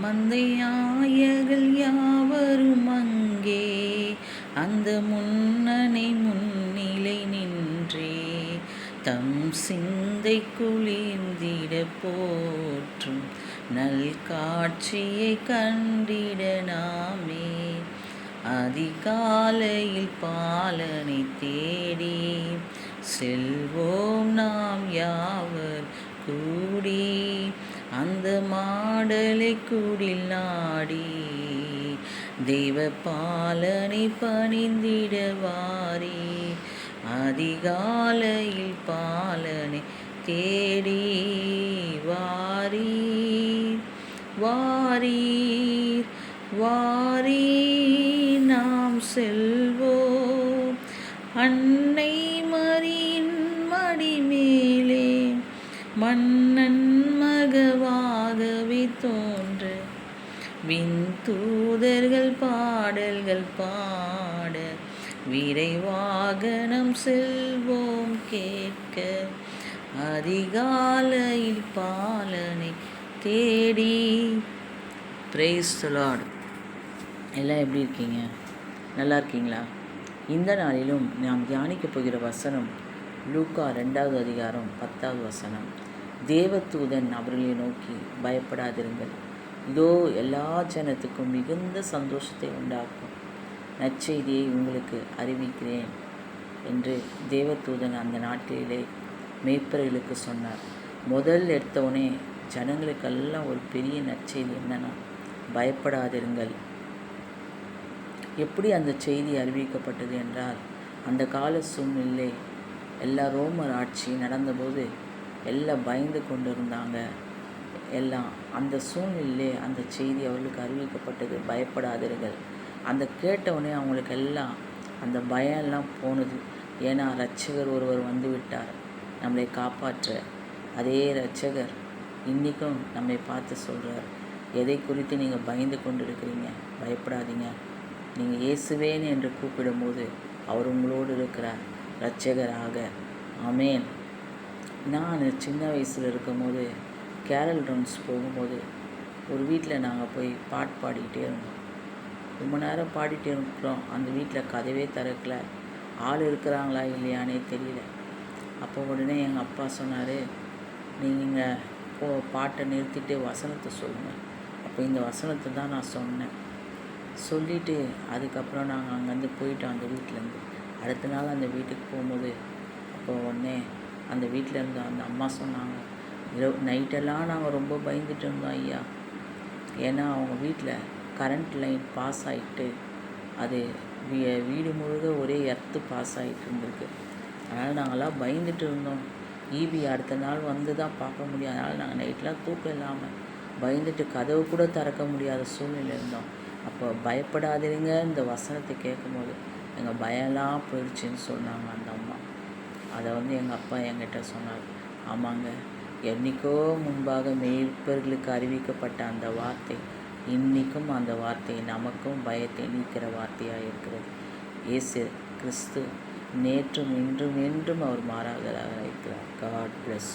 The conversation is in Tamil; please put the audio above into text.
மந்தையாயர்கள் யாவரும் அங்கே அந்த முன்னணி முன்னிலை நின்றே தம் சிந்தை குளிர்ந்திட போற்றும் நல் காட்சியை கண்டிட நாமே அதிகாலையில் பாலனை தேடி செல்வோம் நாம் யாவர் கூடி அந்த மாடலை குடில் நாடி தெய்வ பாலனை பணிந்திடவாரி அதிகாலையில் பாலனை தேடி வாரீர் வாரீர் வாரீர் நாம் செல்வோம் அன்னை மரியின் மடி மேலே மன்னன் மகவாகவே தோன்ற விண்தூதர்கள் பாடல்கள் பாட விரைவாகனம் செல்வோம் கேட்க அதிகாலையில் பாலனை தேடி. Praise the Lord. எல்லாம் எப்படி இருக்கீங்க? நல்லா இருக்கீங்களா? இந்த நாளிலும் நாம் தியானிக்க போகிற வசனம் லூக்கா 2வது அதிகாரம் 10வது வசனம். தேவதூதன் அவர்களை நோக்கி, பயப்படாதிருங்கள், இதோ எல்லா ஜனத்துக்கும் மிகுந்த சந்தோஷத்தை உண்டாக்கும் நற்செய்தியை உங்களுக்கு அறிவிக்கிறேன் என்று தேவதூதன் அந்த நாட்டிலே மேய்ப்பர்களுக்கு சொன்னார். முதல் எடுத்தவுடனே ஜனங்களுக்கெல்லாம் ஒரு பெரிய நற்செய்தி என்னன்னா, பயப்படாதிருங்கள். எப்படி அந்த செய்தி அறிவிக்கப்பட்டது என்றால், அந்த கால சூழ்நிலை எல்லா ரோமர் ஆட்சி நடந்தபோது எல்லாம் பயந்து கொண்டு இருந்தாங்க. எல்லாம் அந்த சூழ்நிலையிலே அந்த செய்தி அவர்களுக்கு அறிவிக்கப்பட்டது, பயப்படாதீர்கள். அந்த கேட்டவுடனே அவங்களுக்கு எல்லாம் அந்த பயம்லாம் போனது. ஏன்னா இரட்சகர் ஒருவர் வந்து விட்டார் நம்மளை காப்பாற்ற. அதே இரட்சகர் இன்றைக்கும் நம்மை பார்த்து சொல்கிறார், எதை குறித்து நீங்கள் பயந்து கொண்டு இருக்கிறீங்க? பயப்படாதீங்க. நீங்கள் இயேசுவேன் என்று கூப்பிடும்போது அவர் உங்களோடு இருக்கிறார் இரட்சகராக. ஆமேன். நான் சின்ன வயசில் இருக்கும்போது கேரல் ரவுண்ட்ஸ் போகும்போது ஒரு வீட்டில் நாங்கள் போய் பாட்டு பாடிக்கிட்டே இருந்தோம். ரொம்ப நேரம் பாடிட்டே இருக்கிறோம். அந்த வீட்டில் கதவே திறக்கல. ஆள் இருக்கிறாங்களா இல்லையானே தெரியல. அப்போ உடனே எங்கள் அப்பா சொன்னார், நீங்கள் பாட்டை நிறுத்திட்டு வசனத்தை சொல்லுங்கள். அப்போ இந்த வசனத்தை தான் நான் சொன்னேன். சொல்லிவிட்டு அதுக்கப்புறம் நாங்கள் அங்கேருந்து போயிட்டோம் அந்த வீட்டிலேருந்து. அடுத்த நாள் அந்த வீட்டுக்கு போகும்போது அப்போ உடனே அந்த வீட்டில் இருந்த அந்த அம்மா சொன்னாங்க, நைட்டெல்லாம் நாங்கள் ரொம்ப பயந்துட்டு இருந்தோம் ஐயா. ஏன்னா அவங்க வீட்டில் கரண்ட் லைன் பாஸ் ஆகிட்டு அது வீடு முழுக்க ஒரே எர்த்து பாஸ் ஆகிட்டு இருந்திருக்கு. அதனால் நாங்கள்லாம் பயந்துட்டு இருந்தோம். ஈபி அடுத்த நாள் வந்து தான் பார்க்க முடியும். அதனால் நாங்கள் நைட்லாம் தூக்கம் இல்லாமல் பயந்துட்டு கதவு கூட திறக்க முடியாத சூழ்நிலை இருந்தோம். அப்போ பயப்படாதீங்க இந்த வசனத்தை கேட்கும்போது எங்கள் பயம்லாம் போயிடுச்சுன்னு சொன்னாங்க அந்த அம்மா. அதை எங்கள் அப்பா என்கிட்ட சொன்னார். ஆமாங்க, என்றைக்கோ முன்பாக மேய்ப்பர்களுக்கு அறிவிக்கப்பட்ட அந்த வார்த்தை இன்றைக்கும் அந்த வார்த்தை நமக்கும் பயத்தை நீக்கிற வார்த்தையாக இருக்கிறது. இயேசு கிறிஸ்து நேற்றும் இன்றும் என்றும் அவர் மாறாதவராக இருக்கிறார். God plus.